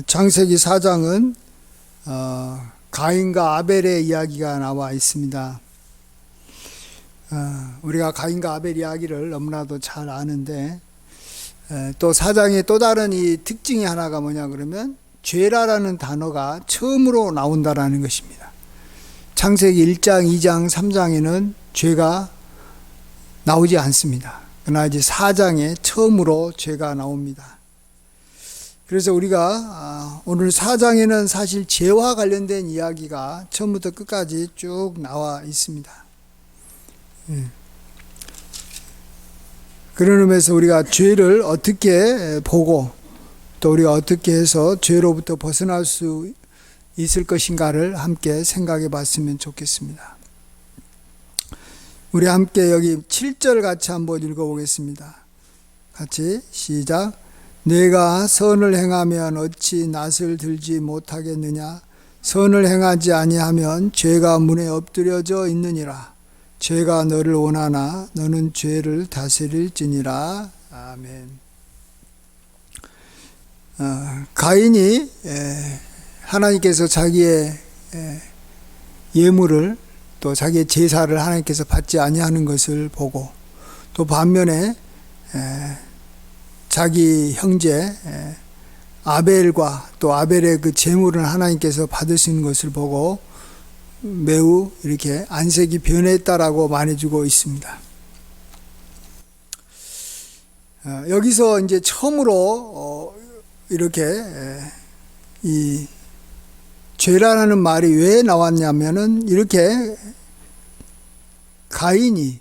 창세기 4장은 가인과 아벨의 이야기가 나와 있습니다. 우리가 가인과 아벨 이야기를 너무나도 잘 아는데, 또 4장의 또 다른 이 특징이 하나가 뭐냐 그러면 죄라라는 단어가 처음으로 나온다라는 것입니다. 창세기 1장, 2장, 3장에는 죄가 나오지 않습니다. 그러나 이제 4장에 처음으로 죄가 나옵니다. 그래서 우리가 오늘 4장에는 사실 죄와 관련된 이야기가 처음부터 끝까지 쭉 나와 있습니다. 그런 의미에서 우리가 죄를 어떻게 보고 또 우리가 어떻게 해서 죄로부터 벗어날 수 있을 것인가를 함께 생각해 봤으면 좋겠습니다. 우리 함께 여기 7절 같이 한번 읽어보겠습니다. 같이 시작. 내가 선을 행하면 어찌 낯을 들지 못하겠느냐? 선을 행하지 아니하면 죄가 문에 엎드려져 있느니라. 죄가 너를 원하나 너는 죄를 다스릴지니라. 아멘. 가인이 하나님께서 자기의 예물을 또 자기의 제사를 하나님께서 받지 아니하는 것을 보고, 또 반면에 자기 형제 아벨과 또 아벨의 그 제물을 하나님께서 받으시는 것을 보고 매우 이렇게 안색이 변했다라고 말해주고 있습니다. 여기서 이제 처음으로 이렇게 이 죄라는 말이 왜 나왔냐면은, 이렇게 가인이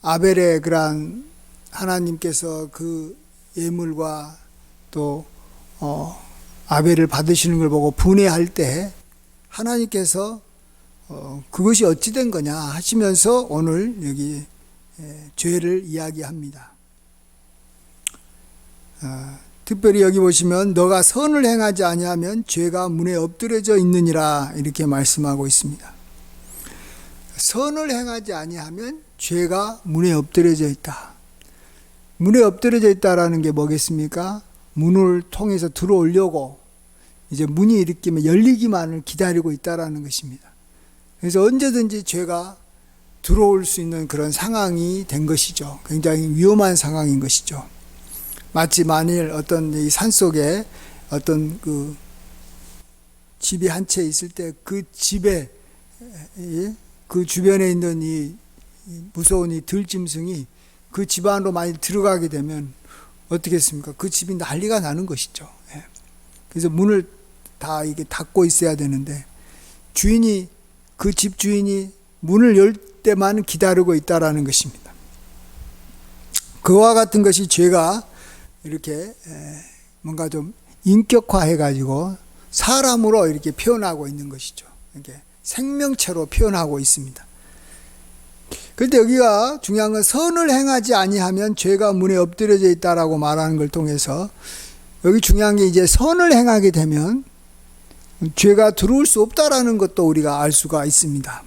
아벨의 그러한 하나님께서 그 예물과 또 아벨을 받으시는 걸 보고 분해할 때 하나님께서 그것이 어찌 된 거냐 하시면서 오늘 여기 죄를 이야기합니다. 특별히 여기 보시면 너가 선을 행하지 아니하면 죄가 문에 엎드려져 있느니라 이렇게 말씀하고 있습니다. 선을 행하지 아니하면 죄가 문에 엎드려져 있다. 문에 엎드려져 있다라는 게 뭐겠습니까? 문을 통해서 들어오려고 이제 문이 이렇게 열리기만을 기다리고 있다라는 것입니다. 그래서 언제든지 죄가 들어올 수 있는 그런 상황이 된 것이죠. 굉장히 위험한 상황인 것이죠. 마치 만일 어떤 이 산속에 어떤 그 집이 한 채 있을 때 그 집에 그 주변에 있는 이 무서운 이 들짐승이 그 집 안으로 많이 들어가게 되면 어떻게 했습니까? 그 집이 난리가 나는 것이죠. 그래서 문을 다 이게 닫고 있어야 되는데, 주인이, 그 집 주인이 문을 열 때만 기다리고 있다라는 것입니다. 그와 같은 것이 죄가 이렇게 뭔가 좀 인격화해 가지고 사람으로 이렇게 표현하고 있는 것이죠. 이렇게 생명체로 표현하고 있습니다. 그런데 여기가 중요한 건 선을 행하지 아니하면 죄가 문에 엎드려져 있다라고 말하는 걸 통해서, 여기 중요한 게 이제 선을 행하게 되면 죄가 들어올 수 없다라는 것도 우리가 알 수가 있습니다.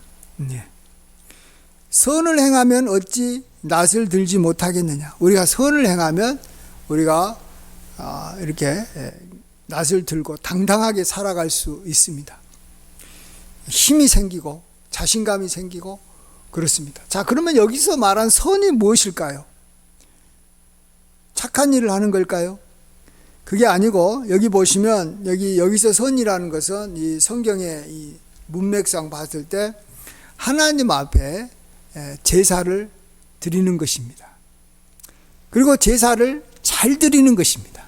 선을 행하면 어찌 낯을 들지 못하겠느냐. 우리가 선을 행하면 우리가 이렇게 낯을 들고 당당하게 살아갈 수 있습니다. 힘이 생기고 자신감이 생기고 그렇습니다. 자, 그러면 여기서 말한 선이 무엇일까요? 착한 일을 하는 걸까요? 그게 아니고, 여기 보시면 여기서 선이라는 것은 이 성경의 이 문맥상 봤을 때 하나님 앞에 제사를 드리는 것입니다. 그리고 제사를 잘 드리는 것입니다.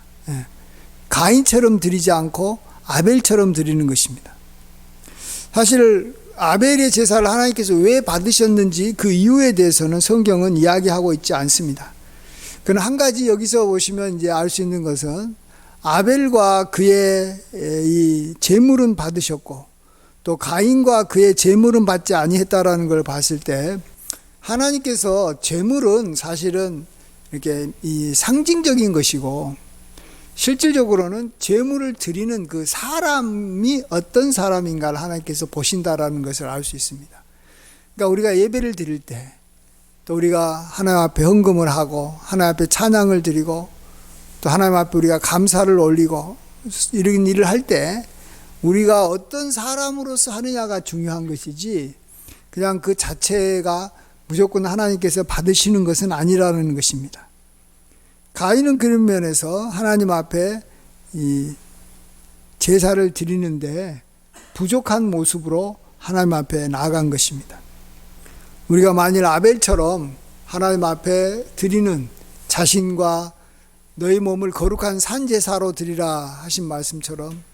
가인처럼 드리지 않고 아벨처럼 드리는 것입니다. 사실 아벨의 제사를 하나님께서 왜 받으셨는지 그 이유에 대해서는 성경은 이야기하고 있지 않습니다. 그러나 한 가지 여기서 보시면 이제 알 수 있는 것은, 아벨과 그의 이 제물은 받으셨고 또 가인과 그의 제물은 받지 아니했다라는 걸 봤을 때, 하나님께서 제물은 사실은 이렇게 이 상징적인 것이고, 실질적으로는 제물을 드리는 그 사람이 어떤 사람인가를 하나님께서 보신다라는 것을 알 수 있습니다. 그러니까 우리가 예배를 드릴 때, 또 우리가 하나님 앞에 헌금을 하고 하나님 앞에 찬양을 드리고 또 하나님 앞에 우리가 감사를 올리고 이런 일을 할 때 우리가 어떤 사람으로서 하느냐가 중요한 것이지 그냥 그 자체가 무조건 하나님께서 받으시는 것은 아니라는 것입니다. 가인은 그런 면에서 하나님 앞에 이 제사를 드리는데 부족한 모습으로 하나님 앞에 나아간 것입니다. 우리가 만일 아벨처럼 하나님 앞에 드리는 자신과 너희 몸을 거룩한 산제사로 드리라 하신 말씀처럼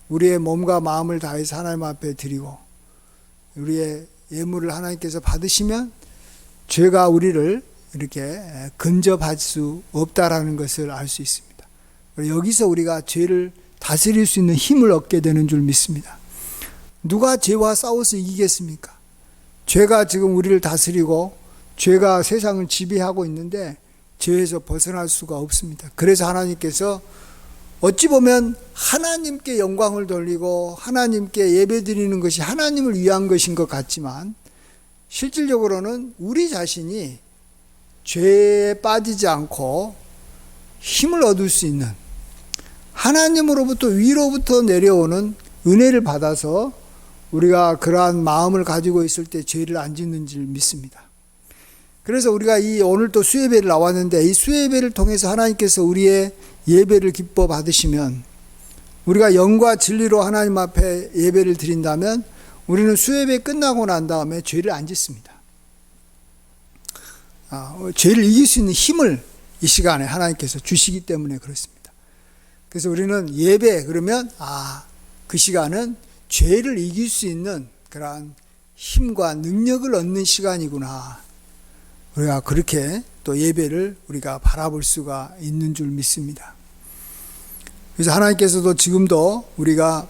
우리의 몸과 마음을 다해서 하나님 앞에 드리고 우리의 예물을 하나님께서 받으시면 죄가 우리를 이렇게 근접할 수 없다라는 것을 알 수 있습니다. 여기서 우리가 죄를 다스릴 수 있는 힘을 얻게 되는 줄 믿습니다. 누가 죄와 싸워서 이기겠습니까? 죄가 지금 우리를 다스리고 죄가 세상을 지배하고 있는데 죄에서 벗어날 수가 없습니다. 그래서 하나님께서 어찌 보면 하나님께 영광을 돌리고 하나님께 예배드리는 것이 하나님을 위한 것인 것 같지만 실질적으로는 우리 자신이 죄에 빠지지 않고 힘을 얻을 수 있는 하나님으로부터 위로부터 내려오는 은혜를 받아서 우리가 그러한 마음을 가지고 있을 때 죄를 안 짓는 줄 믿습니다. 그래서 우리가 오늘 또 수예배를 나왔는데 이 수예배를 통해서 하나님께서 우리의 예배를 기뻐 받으시면 우리가 영과 진리로 하나님 앞에 예배를 드린다면 우리는 수예배 끝나고 난 다음에 죄를 안 짓습니다. 죄를 이길 수 있는 힘을 이 시간에 하나님께서 주시기 때문에 그렇습니다. 그래서 우리는 예배 그러면 그 시간은 죄를 이길 수 있는 그러한 힘과 능력을 얻는 시간이구나. 우리가 그렇게 또 예배를 우리가 바라볼 수가 있는 줄 믿습니다. 그래서 하나님께서도 지금도 우리가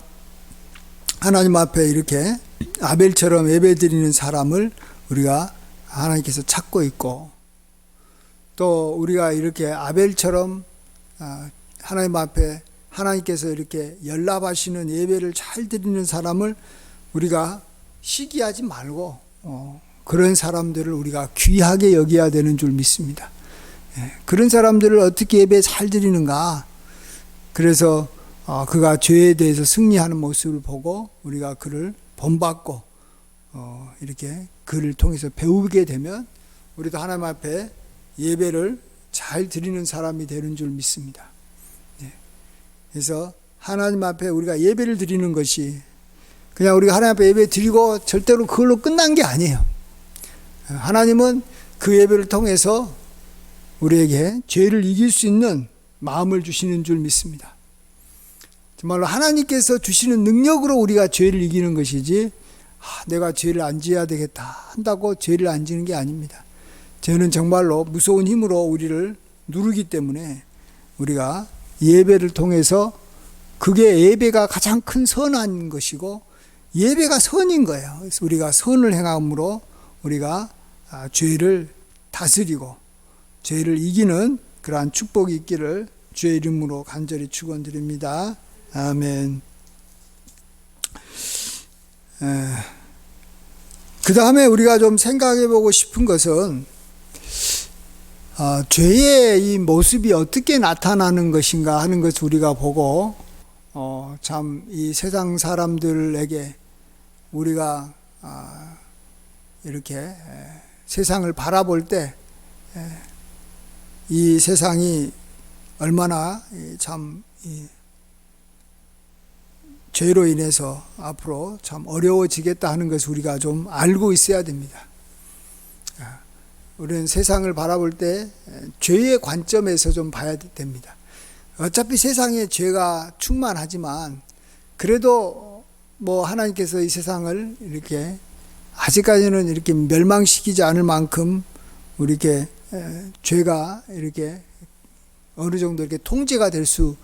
하나님 앞에 이렇게 아벨처럼 예배 드리는 사람을 우리가 하나님께서 찾고 있고 또 우리가 이렇게 아벨처럼 하나님 앞에 하나님께서 이렇게 연락하시는 예배를 잘 드리는 사람을 우리가 시기하지 말고 그런 사람들을 우리가 귀하게 여겨야 되는 줄 믿습니다. 그런 사람들을 어떻게 예배 잘 드리는가? 그래서 그가 죄에 대해서 승리하는 모습을 보고 우리가 그를 본받고 이렇게 그를 통해서 배우게 되면 우리도 하나님 앞에 예배를 잘 드리는 사람이 되는 줄 믿습니다. 그래서 하나님 앞에 우리가 예배를 드리는 것이 그냥 우리가 하나님 앞에 예배 드리고 절대로 그걸로 끝난 게 아니에요. 하나님은 그 예배를 통해서 우리에게 죄를 이길 수 있는 마음을 주시는 줄 믿습니다. 정말로 하나님께서 주시는 능력으로 우리가 죄를 이기는 것이지 내가 죄를 안 지어야 되겠다 한다고 죄를 안 지는 게 아닙니다. 죄는 정말로 무서운 힘으로 우리를 누르기 때문에 우리가 예배를 통해서 그게 예배가 가장 큰 선한 것이고 예배가 선인 거예요. 그래서 우리가 선을 행함으로 우리가 죄를 다스리고 죄를 이기는 그러한 축복이 있기를 주의 이름으로 간절히 축원드립니다. 아멘. 그 다음에 우리가 좀 생각해 보고 싶은 것은 죄의 이 모습이 어떻게 나타나는 것인가 하는 것을 우리가 보고 참 이 세상 사람들에게 우리가 이렇게 세상을 바라볼 때 이 세상이 얼마나 참 죄로 인해서 앞으로 참 어려워지겠다 하는 것을 우리가 좀 알고 있어야 됩니다. 우리는 세상을 바라볼 때 죄의 관점에서 좀 봐야 됩니다. 어차피 세상에 죄가 충만하지만 그래도 뭐 하나님께서 이 세상을 이렇게 아직까지는 이렇게 멸망시키지 않을 만큼 우리 이렇게 죄가 이렇게 어느 정도 이렇게 통제가 될 수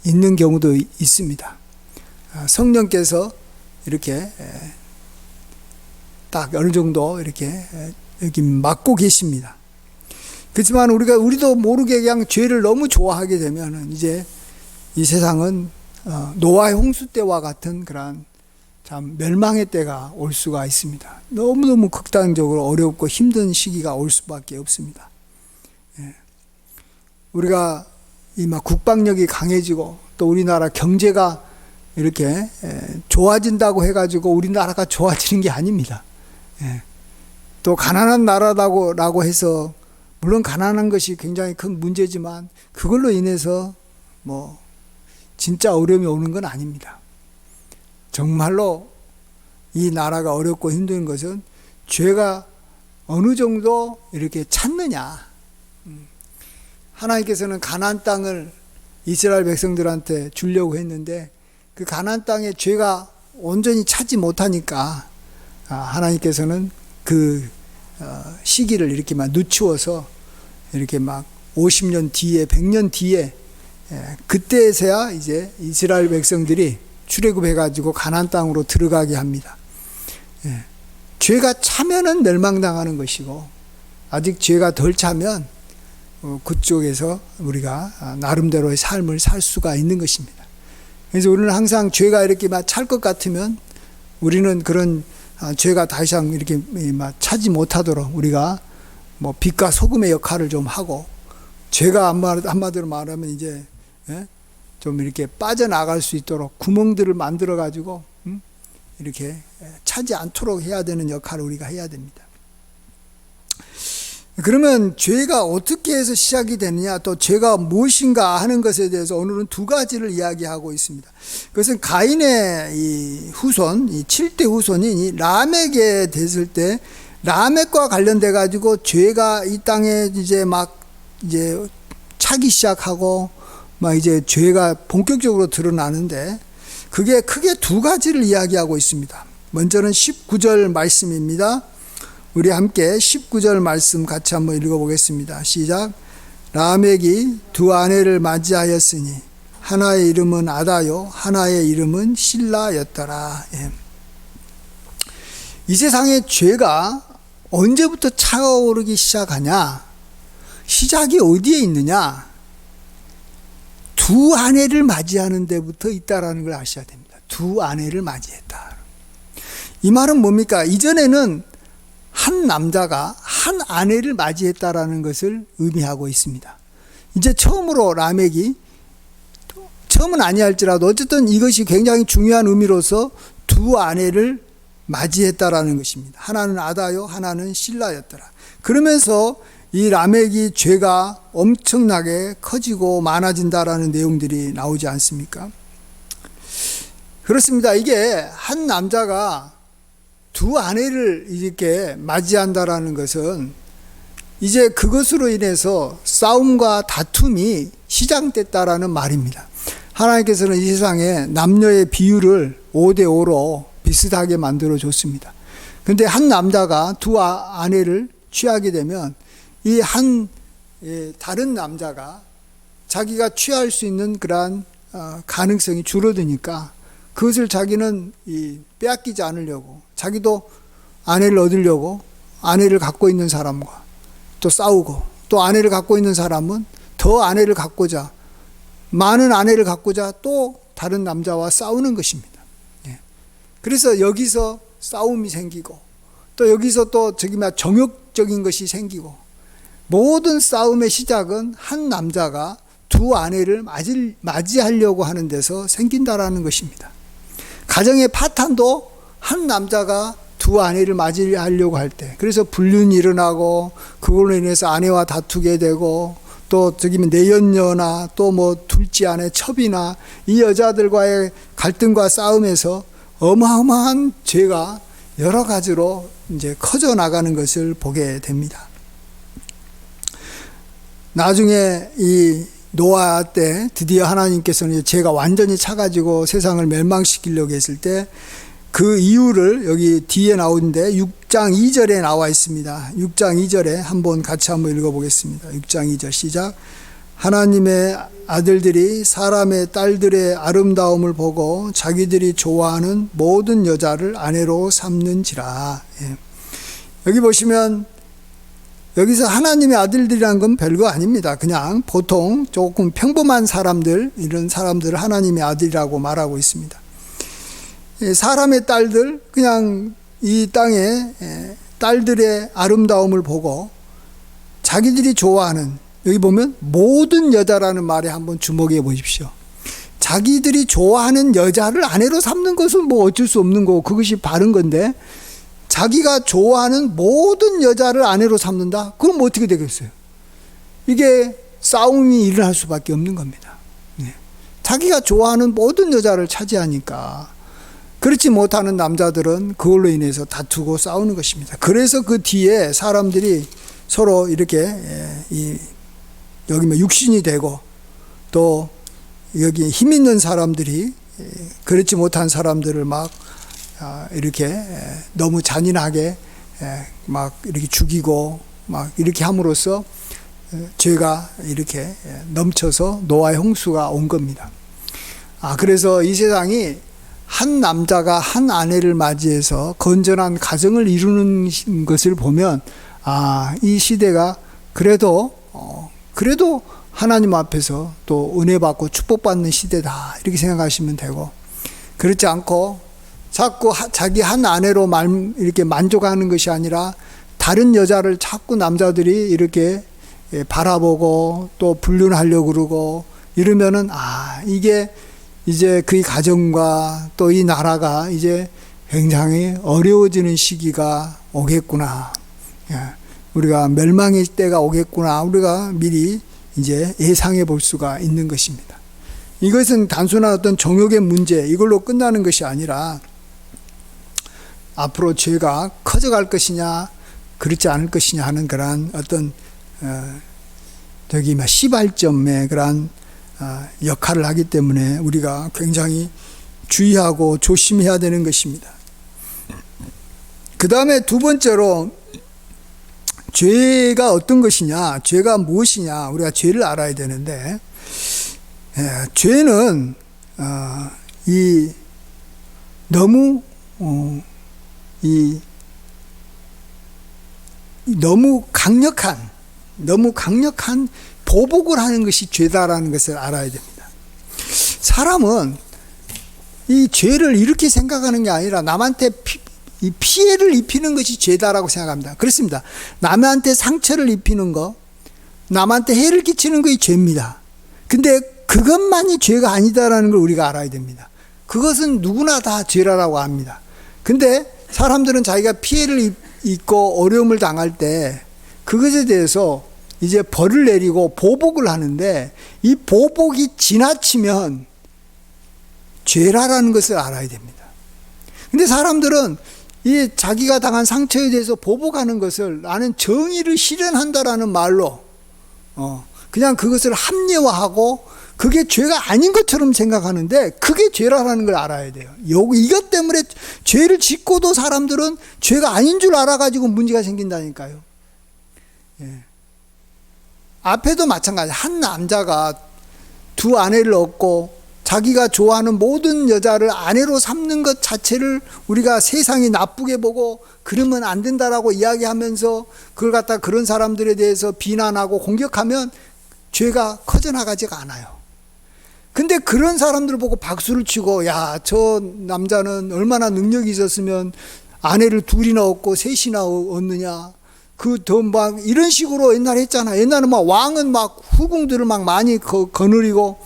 있는 경우도 있습니다. 성령께서 이렇게 딱 어느 정도 이렇게 막고 계십니다. 그렇지만 우리도 모르게 그냥 죄를 너무 좋아하게 되면 이제 이 세상은 노아의 홍수 때와 같은 그러한 참 멸망의 때가 올 수가 있습니다. 너무너무 극단적으로 어렵고 힘든 시기가 올 수밖에 없습니다. 우리가 이 막 국방력이 강해지고 또 우리나라 경제가 이렇게 좋아진다고 해가지고 우리나라가 좋아지는 게 아닙니다. 또 가난한 나라라고 해서 물론 가난한 것이 굉장히 큰 문제지만 그걸로 인해서 뭐 진짜 어려움이 오는 건 아닙니다. 정말로 이 나라가 어렵고 힘든 것은 죄가 어느 정도 이렇게 찼느냐. 하나님께서는 가나안 땅을 이스라엘 백성들한테 주려고 했는데 그 가나안 땅에 죄가 온전히 차지 못하니까 하나님께서는 그 시기를 이렇게 막 늦추어서 이렇게 막 50년 뒤에 100년 뒤에 그때서야 이제 이스라엘 백성들이 출애굽해가지고 가나안 땅으로 들어가게 합니다. 죄가 차면은 멸망당하는 것이고 아직 죄가 덜 차면 그쪽에서 우리가 나름대로의 삶을 살 수가 있는 것입니다. 그래서 우리는 항상 죄가 이렇게 막 찰 것 같으면 우리는 그런 죄가 더 이상 이렇게 막 차지 못하도록 우리가 뭐 빛과 소금의 역할을 좀 하고 죄가 한마디로 말하면 이제 좀 이렇게 빠져나갈 수 있도록 구멍들을 만들어 가지고 이렇게 차지 않도록 해야 되는 역할을 우리가 해야 됩니다. 그러면 죄가 어떻게 해서 시작이 되느냐, 또 죄가 무엇인가 하는 것에 대해서 오늘은 두 가지를 이야기하고 있습니다. 그것은 가인의 이 후손, 이 7대 후손인 이 라멕에 됐을 때 라멕과 관련돼 가지고 죄가 이 땅에 이제 막 이제 차기 시작하고 막 이제 죄가 본격적으로 드러나는데 그게 크게 두 가지를 이야기하고 있습니다. 먼저는 19절 말씀입니다. 우리 함께 19절 말씀 같이 한번 읽어보겠습니다. 시작. 라멕이 두 아내를 맞이하였으니 하나의 이름은 아다요 하나의 이름은 실라였더라. 이 세상의 죄가 언제부터 차오르기 시작하냐? 시작이 어디에 있느냐? 두 아내를 맞이하는 데부터 있다라는 걸 아셔야 됩니다. 두 아내를 맞이했다. 이 말은 뭡니까? 이전에는 한 남자가 한 아내를 맞이했다라는 것을 의미하고 있습니다. 이제 처음으로 라멕이, 처음은 아니할지라도 어쨌든 이것이 굉장히 중요한 의미로서 두 아내를 맞이했다라는 것입니다. 하나는 아다요 하나는 실라였더라. 그러면서 이 라멕이 죄가 엄청나게 커지고 많아진다라는 내용들이 나오지 않습니까? 그렇습니다. 이게 한 남자가 두 아내를 이렇게 맞이한다라는 것은 이제 그것으로 인해서 싸움과 다툼이 시작됐다라는 말입니다. 하나님께서는 이 세상에 남녀의 비율을 5대5로 비슷하게 만들어 줬습니다. 그런데 한 남자가 두 아내를 취하게 되면 이 다른 남자가 자기가 취할 수 있는 그러한 가능성이 줄어드니까 그것을 자기는 빼앗기지 않으려고, 자기도 아내를 얻으려고 아내를 갖고 있는 사람과 또 싸우고, 또 아내를 갖고 있는 사람은 더 아내를 갖고자, 많은 아내를 갖고자 또 다른 남자와 싸우는 것입니다. 그래서 여기서 싸움이 생기고, 또 여기서 또 정욕적인 것이 생기고, 모든 싸움의 시작은 한 남자가 두 아내를 맞이하려고 하는 데서 생긴다라는 것입니다. 가정의 파탄도 한 남자가 두 아내를 맞이하려고 할 때, 그래서 불륜이 일어나고 그걸로 인해서 아내와 다투게 되고, 또 내연녀나 또 뭐 둘째 아내 첩이나 이 여자들과의 갈등과 싸움에서 어마어마한 죄가 여러 가지로 이제 커져 나가는 것을 보게 됩니다. 나중에 이 노아 때 드디어 하나님께서는 죄가 완전히 차가지고 세상을 멸망시키려고 했을 때 그 이유를 여기 뒤에 나오는데 6장 2절에 나와 있습니다. 6장 2절에 같이 한번 읽어보겠습니다. 6장 2절 시작. 하나님의 아들들이 사람의 딸들의 아름다움을 보고 자기들이 좋아하는 모든 여자를 아내로 삼는지라. 여기 보시면 여기서 하나님의 아들들이라는 건 별거 아닙니다. 그냥 보통 조금 평범한 사람들, 이런 사람들을 하나님의 아들이라고 말하고 있습니다. 사람의 딸들, 그냥 이 땅에 딸들의 아름다움을 보고 자기들이 좋아하는, 여기 보면 모든 여자라는 말에 한번 주목해 보십시오. 자기들이 좋아하는 여자를 아내로 삼는 것은 뭐 어쩔 수 없는 거고 그것이 바른 건데, 자기가 좋아하는 모든 여자를 아내로 삼는다? 그럼 어떻게 되겠어요? 이게 싸움이 일어날 수밖에 없는 겁니다. 네. 자기가 좋아하는 모든 여자를 차지하니까 그렇지 못하는 남자들은 그걸로 인해서 다투고 싸우는 것입니다. 그래서 그 뒤에 사람들이 서로 이렇게 여기 뭐 육신이 되고, 또 여기 힘 있는 사람들이 그렇지 못한 사람들을 막 이렇게 너무 잔인하게 막 이렇게 죽이고 막 이렇게 함으로써 죄가 이렇게 넘쳐서 노아의 홍수가 온 겁니다. 그래서 이 세상이 한 남자가 한 아내를 맞이해서 건전한 가정을 이루는 것을 보면, 이 시대가 그래도 하나님 앞에서 또 은혜 받고 축복받는 시대다, 이렇게 생각하시면 되고, 그렇지 않고 자꾸 자기 한 아내로 이렇게 만족하는 것이 아니라 다른 여자를 자꾸 남자들이 이렇게 바라보고 또 불륜하려고 그러고 이러면은, 이게 이제 그 가정과 또 이 나라가 이제 굉장히 어려워지는 시기가 오겠구나, 우리가 멸망의 때가 오겠구나, 우리가 미리 이제 예상해 볼 수가 있는 것입니다. 이것은 단순한 어떤 정욕의 문제, 이걸로 끝나는 것이 아니라 앞으로 죄가 커져갈 것이냐 그렇지 않을 것이냐 하는 그러한 어떤 시발점의 그러한 역할을 하기 때문에 우리가 굉장히 주의하고 조심해야 되는 것입니다. 그 다음에 두 번째로, 죄가 어떤 것이냐, 죄가 무엇이냐, 우리가 죄를 알아야 되는데, 죄는 너무 강력한 보복을 하는 것이 죄다라는 것을 알아야 됩니다. 사람은 이 죄를 이렇게 생각하는 게 아니라 남한테 피해를 입히는 것이 죄다라고 생각합니다. 그렇습니다. 남한테 상처를 입히는 거, 남한테 해를 끼치는 것이 죄입니다. 근데 그것만이 죄가 아니다라는 걸 우리가 알아야 됩니다. 그것은 누구나 다 죄라고 합니다. 근데 사람들은 자기가 피해를 입고 어려움을 당할 때 그것에 대해서 이제 벌을 내리고 보복을 하는데, 이 보복이 지나치면 죄라는 것을 알아야 됩니다. 근데 사람들은 이 자기가 당한 상처에 대해서 보복하는 것을 나는 정의를 실현한다라는 말로 그냥 그것을 합리화하고 그게 죄가 아닌 것처럼 생각하는데, 그게 죄라는 걸 알아야 돼요. 이것 때문에 죄를 짓고도 사람들은 죄가 아닌 줄 알아가지고 문제가 생긴다니까요. 앞에도 마찬가지. 한 남자가 두 아내를 얻고 자기가 좋아하는 모든 여자를 아내로 삼는 것 자체를 우리가 세상이 나쁘게 보고 그러면 안 된다라고 이야기하면서 그걸 갖다 그런 사람들에 대해서 비난하고 공격하면 죄가 커져나가지가 않아요. 근데 그런 사람들을 보고 박수를 치고, 야, 저 남자는 얼마나 능력이 있었으면 아내를 둘이나 얻고 셋이나 얻느냐, 막 이런 식으로 옛날에 했잖아. 옛날에 막 왕은 막 후궁들을 막 많이 거느리고,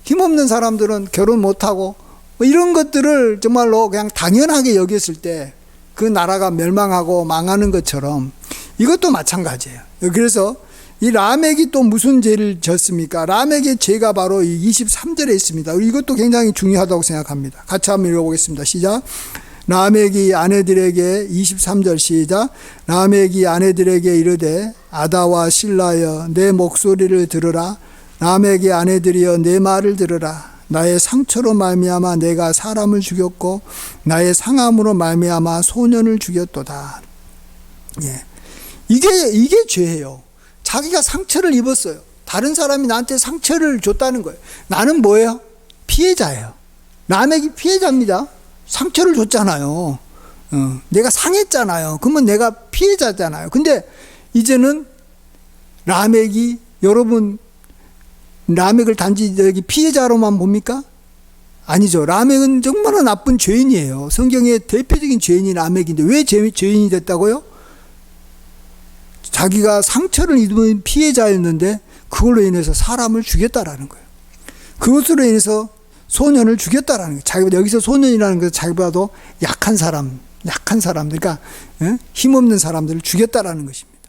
힘없는 사람들은 결혼 못하고, 뭐 이런 것들을 정말로 그냥 당연하게 여겼을 때 그 나라가 멸망하고 망하는 것처럼 이것도 마찬가지예요. 그래서 이 라멕이 또 무슨 죄를 졌습니까? 라멕의 죄가 바로 이 23절에 있습니다. 이것도 굉장히 중요하다고 생각합니다. 같이 한번 읽어보겠습니다. 시작. 라멕이 아내들에게, 23절 시작. 라멕이 아내들에게 이르되 아다와 실라여 내 목소리를 들으라. 라멕의 아내들이여 내 말을 들으라. 나의 상처로 말미암아 내가 사람을 죽였고 나의 상함으로 말미암아 소년을 죽였도다. 이게 죄예요. 자기가 상처를 입었어요. 다른 사람이 나한테 상처를 줬다는 거예요. 나는 뭐예요? 피해자예요. 라멕이 피해자입니다. 상처를 줬잖아요. 내가 상했잖아요. 그러면 내가 피해자잖아요. 근데 이제는 라멕이, 여러분, 라멕을 단지 여기 피해자로만 봅니까? 아니죠. 라멕은 정말 나쁜 죄인이에요. 성경의 대표적인 죄인이 라멕인데 왜 죄인이 됐다고요? 자기가 상처를 입은 피해자였는데 그걸로 인해서 사람을 죽였다라는 거예요. 그것으로 인해서 소년을 죽였다라는 거예요. 여기서 소년이라는 것은 자기보다도 약한 사람들, 그러니까 힘없는 사람들을 죽였다라는 것입니다.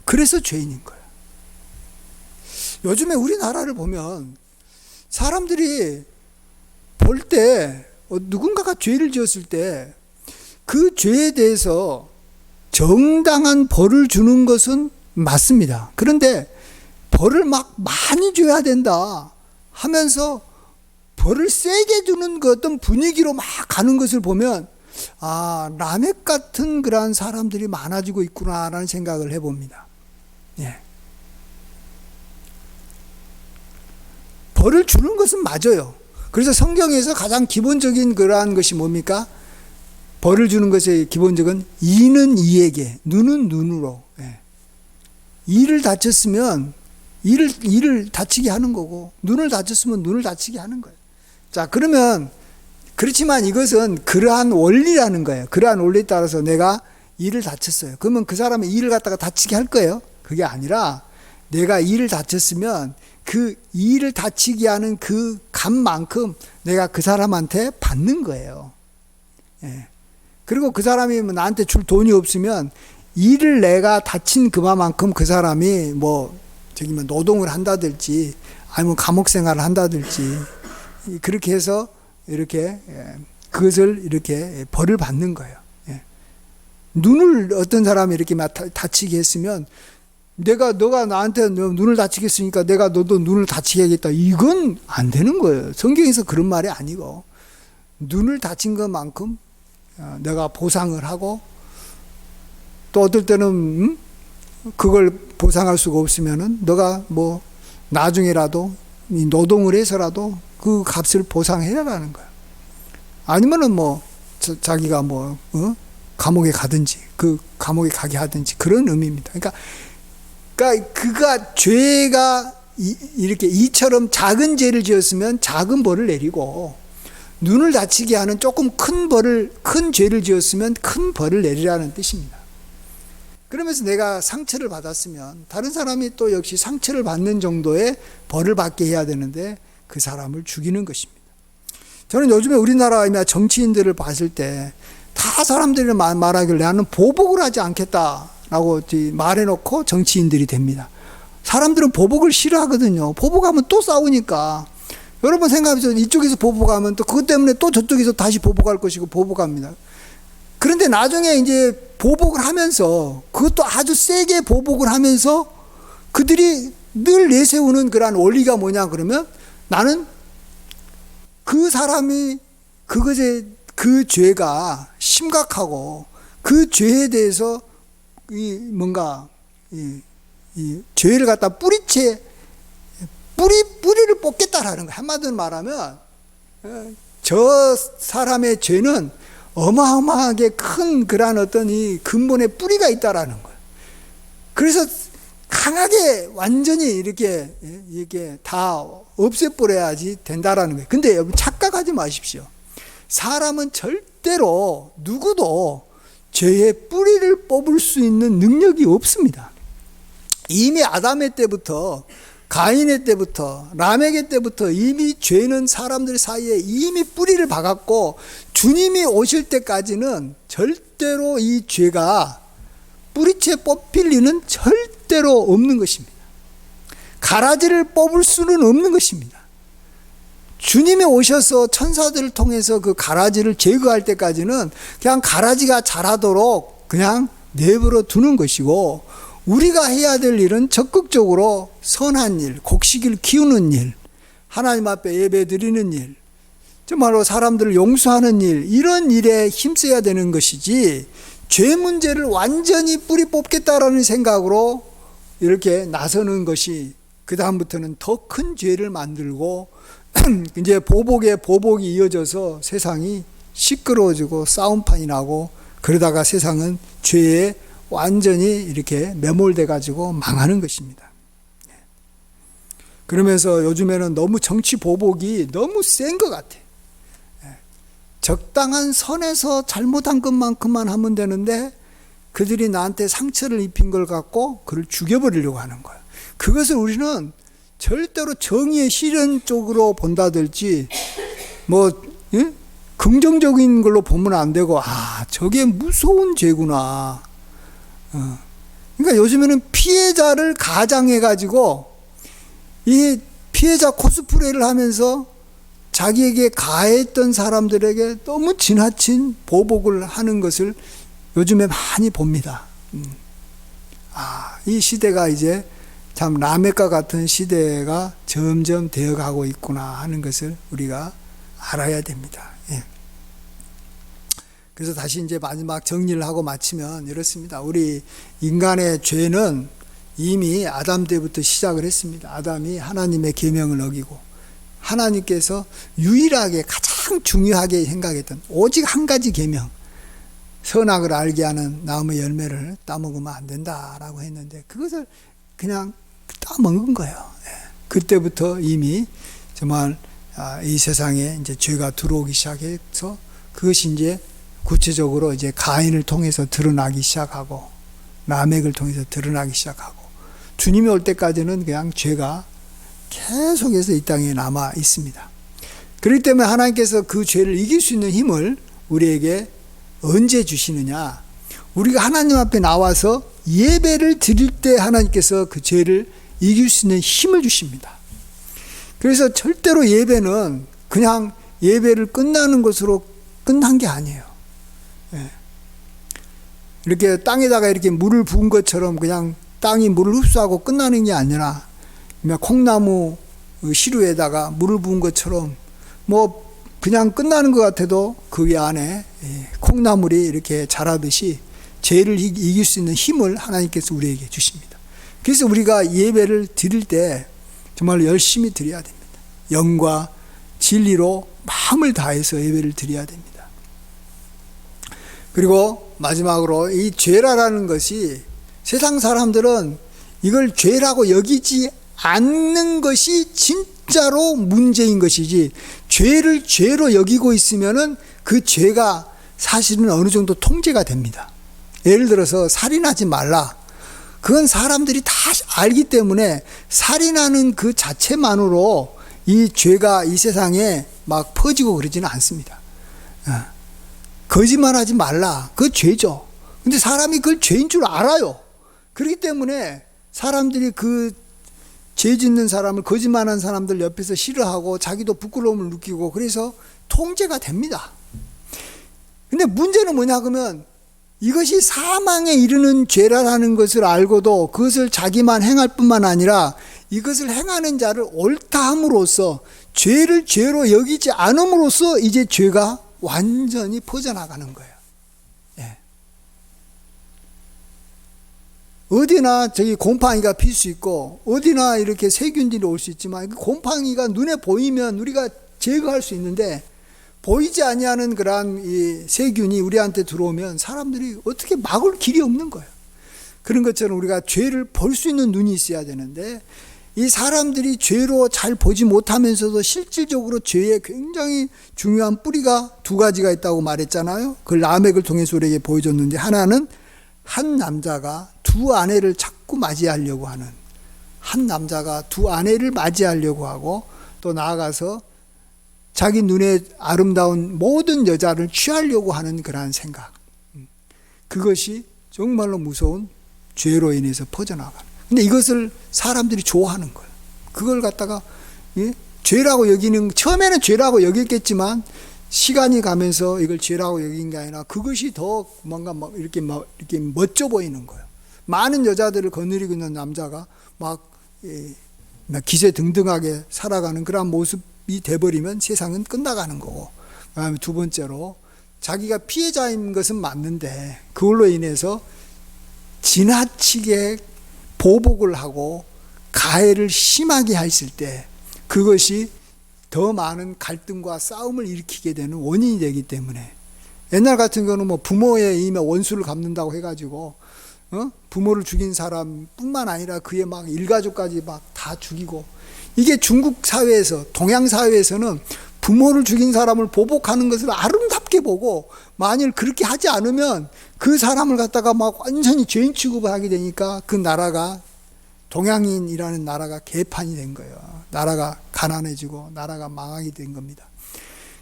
그래서 죄인인 거예요. 요즘에 우리나라를 보면 사람들이 볼 때 누군가가 죄를 지었을 때 그 죄에 대해서 정당한 벌을 주는 것은 맞습니다. 그런데 벌을 막 많이 줘야 된다 하면서 벌을 세게 주는 그 어떤 분위기로 막 가는 것을 보면 라멕 같은 그러한 사람들이 많아지고 있구나라는 생각을 해봅니다. 벌을 주는 것은 맞아요. 그래서 성경에서 가장 기본적인 그러한 것이 뭡니까? 벌을 주는 것의 기본적은 이는 이에게, 눈은 눈으로. 이를 다쳤으면 이를 다치게 하는 거고, 눈을 다쳤으면 눈을 다치게 하는 거예요. 자, 그러면 그렇지만 이것은 그러한 원리라는 거예요. 그러한 원리에 따라서 내가 이를 다쳤어요. 그러면 그 사람의 이를 갖다가 다치게 할 거예요? 그게 아니라 내가 이를 다쳤으면 그 이를 다치게 하는 그 값만큼 내가 그 사람한테 받는 거예요. 그리고 그 사람이 나한테 줄 돈이 없으면 이를 내가 다친 그만큼 그 사람이 노동을 한다든지 아니면 감옥 생활을 한다든지 그렇게 해서 이렇게 그것을 이렇게 벌을 받는 거예요. 눈을 어떤 사람이 이렇게 다치게 했으면 너가 나한테 눈을 다치게 했으니까 내가 너도 눈을 다치게 하겠다. 이건 안 되는 거예요. 성경에서 그런 말이 아니고 눈을 다친 것만큼 내가 보상을 하고 또 어떨 때는 그걸 보상할 수가 없으면은 너가 나중에라도 노동을 해서라도 그 값을 보상해라라는 거야. 아니면은 자기가 감옥에 가든지 그 감옥에 가게 하든지 그런 의미입니다. 그러니까 그가 죄가 이렇게 이처럼 작은 죄를 지었으면 작은 벌을 내리고 눈을 다치게 하는 조금 큰 죄를 지었으면 큰 벌을 내리라는 뜻입니다. 그러면서 내가 상처를 받았으면 다른 사람이 또 역시 상처를 받는 정도의 벌을 받게 해야 되는데 그 사람을 죽이는 것입니다. 저는 요즘에 우리나라의 정치인들을 봤을 때 다 사람들이 말하기를 나는 보복을 하지 않겠다라고 말해놓고 정치인들이 됩니다. 사람들은 보복을 싫어하거든요. 보복하면 또 싸우니까. 여러분 생각해보세요. 이쪽에서 보복하면 또 그것 때문에 또 저쪽에서 다시 보복할 것이고 보복합니다. 그런데 나중에 이제 보복을 하면서 그것도 아주 세게 보복을 하면서 그들이 늘 내세우는 그러한 원리가 뭐냐 그러면 나는 그 사람이 그 죄가 심각하고 그 죄에 대해서 이 죄를 갖다 뿌리를 뽑겠다라는 거예요. 한마디로 말하면 저 사람의 죄는 어마어마하게 큰 그러한 어떤 이 근본의 뿌리가 있다라는 거예요. 그래서 강하게 완전히 이렇게 다 없애버려야지 된다라는 거예요. 근데 여러분 착각하지 마십시오. 사람은 절대로 누구도 죄의 뿌리를 뽑을 수 있는 능력이 없습니다. 이미 아담의 때부터 가인의 때부터 라멕의 때부터 이미 죄는 사람들 사이에 이미 뿌리를 박았고 주님이 오실 때까지는 절대로 이 죄가 뿌리채 뽑힐 리는 절대로 없는 것입니다. 가라지를 뽑을 수는 없는 것입니다. 주님이 오셔서 천사들을 통해서 그 가라지를 제거할 때까지는 그냥 가라지가 자라도록 그냥 내버려 두는 것이고 우리가 해야 될 일은 적극적으로 선한 일, 곡식을 키우는 일, 하나님 앞에 예배 드리는 일, 정말로 사람들을 용서하는 일, 이런 일에 힘써야 되는 것이지 죄 문제를 완전히 뿌리 뽑겠다라는 생각으로 이렇게 나서는 것이 그 다음부터는 더 큰 죄를 만들고 이제 보복에 보복이 이어져서 세상이 시끄러워지고 싸움판이 나고 그러다가 세상은 죄에 완전히 이렇게 매몰돼 가지고 망하는 것입니다. 그러면서 요즘에는 너무 정치 보복이 너무 센 것 같아. 적당한 선에서 잘못한 것만큼만 하면 되는데 그들이 나한테 상처를 입힌 걸 갖고 그를 죽여버리려고 하는 거야. 그것을 우리는 절대로 정의의 실현 쪽으로 본다든지 뭐 긍정적인 걸로 보면 안 되고 저게 무서운 죄구나. 그러니까 요즘에는 피해자를 가장해가지고 이 피해자 코스프레를 하면서 자기에게 가했던 사람들에게 너무 지나친 보복을 하는 것을 요즘에 많이 봅니다. 이 시대가 이제 참 라멕과 같은 시대가 점점 되어가고 있구나 하는 것을 우리가 알아야 됩니다. 예. 그래서 다시 이제 마지막 정리를 하고 마치면 이렇습니다. 우리 인간의 죄는 이미 아담 때부터 시작을 했습니다. 아담이 하나님의 계명을 어기고 하나님께서 유일하게 가장 중요하게 생각했던 오직 한 가지 계명, 선악을 알게 하는 나무의 열매를 따먹으면 안 된다라고 했는데 그것을 그냥 따먹은 거예요. 그때부터 이미 정말 이 세상에 이제 죄가 들어오기 시작해서 그것이 이제 구체적으로 이제 가인을 통해서 드러나기 시작하고 라멕을 통해서 드러나기 시작하고 주님이 올 때까지는 그냥 죄가 계속해서 이 땅에 남아 있습니다. 그렇기 때문에 하나님께서 그 죄를 이길 수 있는 힘을 우리에게 언제 주시느냐? 우리가 하나님 앞에 나와서 예배를 드릴 때 하나님께서 그 죄를 이길 수 있는 힘을 주십니다. 그래서 절대로 예배는 그냥 예배를 끝나는 것으로 끝난 게 아니에요. 이렇게 땅에다가 이렇게 물을 부은 것처럼 그냥 땅이 물을 흡수하고 끝나는 게 아니라 콩나무 시루에다가 물을 부은 것처럼 뭐 그냥 끝나는 것 같아도 그 안에 콩나물이 이렇게 자라듯이 죄를 이길 수 있는 힘을 하나님께서 우리에게 주십니다. 그래서 우리가 예배를 드릴 때 정말 열심히 드려야 됩니다. 영과 진리로 마음을 다해서 예배를 드려야 됩니다. 그리고 마지막으로 이 죄라는 것이 세상 사람들은 이걸 죄라고 여기지 않는 것이 진짜로 문제인 것이지, 죄를 죄로 여기고 있으면은 그 죄가 사실은 어느 정도 통제가 됩니다. 예를 들어서 살인하지 말라. 그건 사람들이 다 알기 때문에 살인하는 그 자체만으로 이 죄가 이 세상에 막 퍼지고 그러지는 않습니다. 거짓말하지 말라. 그거 죄죠. 근데 사람이 그걸 죄인 줄 알아요. 그렇기 때문에 사람들이 그 죄 짓는 사람을, 거짓말하는 사람들 옆에서 싫어하고 자기도 부끄러움을 느끼고 그래서 통제가 됩니다. 근데 문제는 뭐냐 그러면 이것이 사망에 이르는 죄라는 것을 알고도 그것을 자기만 행할 뿐만 아니라 이것을 행하는 자를 옳다 함으로써 죄를 죄로 여기지 않음으로써 이제 죄가 완전히 퍼져나가는 거예요. 예. 어디나 저기 곰팡이가 필 수 있고 어디나 이렇게 세균들이 올 수 있지만 곰팡이가 눈에 보이면 우리가 제거할 수 있는데 보이지 아니하는 그러한 이 세균이 우리한테 들어오면 사람들이 어떻게 막을 길이 없는 거예요. 그런 것처럼 우리가 죄를 볼 수 있는 눈이 있어야 되는데 이 사람들이 죄로 잘 보지 못하면서도 실질적으로 죄에 굉장히 중요한 뿌리가 두 가지가 있다고 말했잖아요. 그걸 라멕을 통해서 우리에게 보여줬는데 하나는 한 남자가 두 아내를 자꾸 맞이하려고 하는, 한 남자가 두 아내를 맞이하려고 하고 또 나아가서 자기 눈에 아름다운 모든 여자를 취하려고 하는 그러한 생각, 그것이 정말로 무서운 죄로 인해서 퍼져나가는. 근데 이것을 사람들이 좋아하는 거예요. 그걸 갖다가 죄라고 여기는, 처음에는 죄라고 여겼겠지만 시간이 가면서 이걸 죄라고 여긴 게 아니라 그것이 더 뭔가 이렇게 멋져 보이는 거예요. 많은 여자들을 거느리고 있는 남자가 막 기세등등하게 살아가는 그런 모습이 돼버리면 세상은 끝나가는 거고, 그다음에 두 번째로 자기가 피해자인 것은 맞는데 그걸로 인해서 지나치게 보복을 하고 가해를 심하게 했을 때 그것이 더 많은 갈등과 싸움을 일으키게 되는 원인이 되기 때문에, 옛날 같은 경우는 뭐 부모의 이미 원수를 갚는다고 해가지고 부모를 죽인 사람뿐만 아니라 그의 막 일가족까지 막 다 죽이고, 이게 중국 사회에서, 동양 사회에서는 부모를 죽인 사람을 보복하는 것을 아름답게 보고 만일 그렇게 하지 않으면 그 사람을 갖다가 막 완전히 죄인 취급을 하게 되니까 그 나라가 동양인이라는 나라가 개판이 된 거예요. 나라가 가난해지고 나라가 망하게 된 겁니다.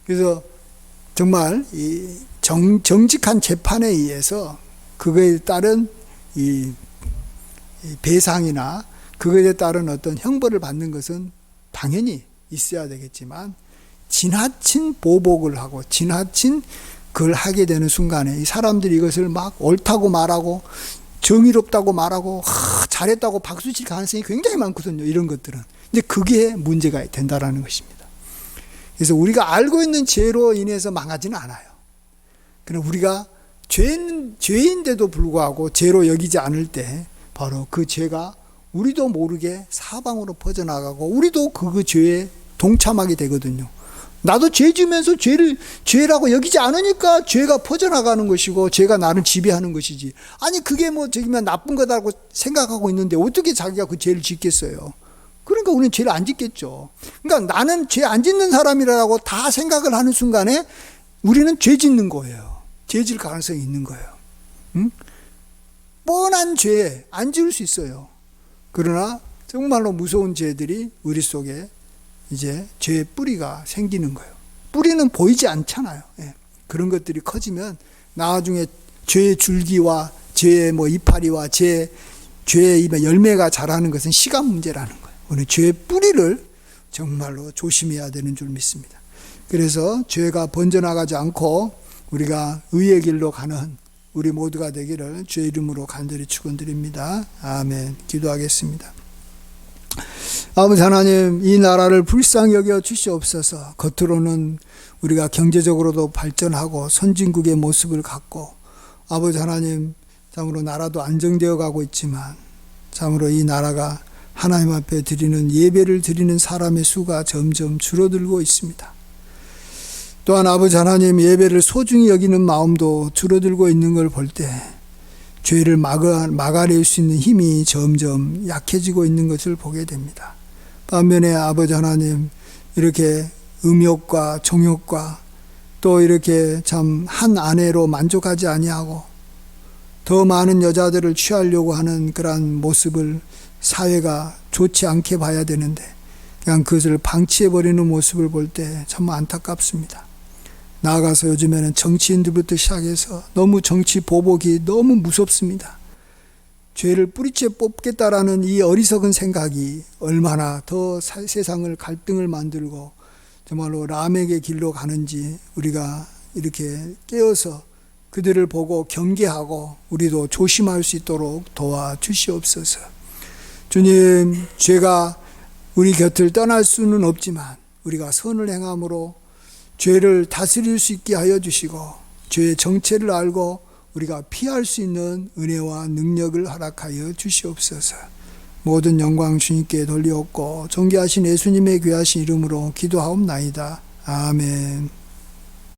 그래서 정말 이 정직한 재판에 의해서 그거에 따른 이 배상이나 그것에 따른 어떤 형벌을 받는 것은 당연히 있어야 되겠지만, 지나친 보복을 하고 지나친 그걸 하게 되는 순간에 이 사람들이 이것을 막 옳다고 말하고 정의롭다고 말하고 잘했다고 박수칠 가능성이 굉장히 많거든요. 이런 것들은. 근데 그게 문제가 된다라는 것입니다. 그래서 우리가 알고 있는 죄로 인해서 망하지는 않아요. 그러나 우리가 죄인데도 불구하고 죄로 여기지 않을 때 바로 그 죄가 우리도 모르게 사방으로 퍼져나가고 우리도 그 죄에 동참하게 되거든요. 나도 죄 지으면서 죄를 죄라고 여기지 않으니까 죄가 퍼져나가는 것이고 죄가 나를 지배하는 것이지. 아니 그게 뭐 저기면 나쁜 거다라고 생각하고 있는데 어떻게 자기가 그 죄를 짓겠어요. 그러니까 우리는 죄를 안 짓겠죠. 그러니까 나는 죄 안 짓는 사람이라고 다 생각을 하는 순간에 우리는 죄 짓는 거예요. 죄 질 가능성이 있는 거예요. 응? 뻔한 죄 안 지을 수 있어요. 그러나 정말로 무서운 죄들이 우리 속에 이제 죄의 뿌리가 생기는 거예요. 뿌리는 보이지 않잖아요. 예. 그런 것들이 커지면 나중에 죄의 줄기와 죄의 이파리와 죄의 열매가 자라는 것은 시간 문제라는 거예요. 우리 죄의 뿌리를 정말로 조심해야 되는 줄 믿습니다. 그래서 죄가 번져나가지 않고 우리가 의의 길로 가는 우리 모두가 되기를 주의 이름으로 간절히 축원드립니다. 아멘. 기도하겠습니다. 아버지 하나님, 이 나라를 불쌍히 여겨 주시옵소서. 겉으로는 우리가 경제적으로도 발전하고 선진국의 모습을 갖고 아버지 하나님, 참으로 나라도 안정되어 가고 있지만 참으로 이 나라가 하나님 앞에 드리는 예배를 드리는 사람의 수가 점점 줄어들고 있습니다. 또한 아버지 하나님, 예배를 소중히 여기는 마음도 줄어들고 있는 걸 볼 때 죄를 막아낼 수 있는 힘이 점점 약해지고 있는 것을 보게 됩니다. 반면에 아버지 하나님, 이렇게 음욕과 정욕과 또 이렇게 참 한 아내로 만족하지 아니하고 더 많은 여자들을 취하려고 하는 그러한 모습을 사회가 좋지 않게 봐야 되는데 그냥 그것을 방치해버리는 모습을 볼 때 참 안타깝습니다. 나아가서 요즘에는 정치인들부터 시작해서 너무 정치 보복이 너무 무섭습니다. 죄를 뿌리째 뽑겠다라는 이 어리석은 생각이 얼마나 더 세상을 갈등을 만들고 정말로 람에게 길로 가는지 우리가 이렇게 깨어서 그들을 보고 경계하고 우리도 조심할 수 있도록 도와주시옵소서. 주님, 죄가 우리 곁을 떠날 수는 없지만 우리가 선을 행함으로 죄를 다스릴 수 있게 하여 주시고 죄의 정체를 알고 우리가 피할 수 있는 은혜와 능력을 허락하여 주시옵소서. 모든 영광 주님께 돌리옵고 존귀하신 예수님의 귀하신 이름으로 기도하옵나이다. 아멘.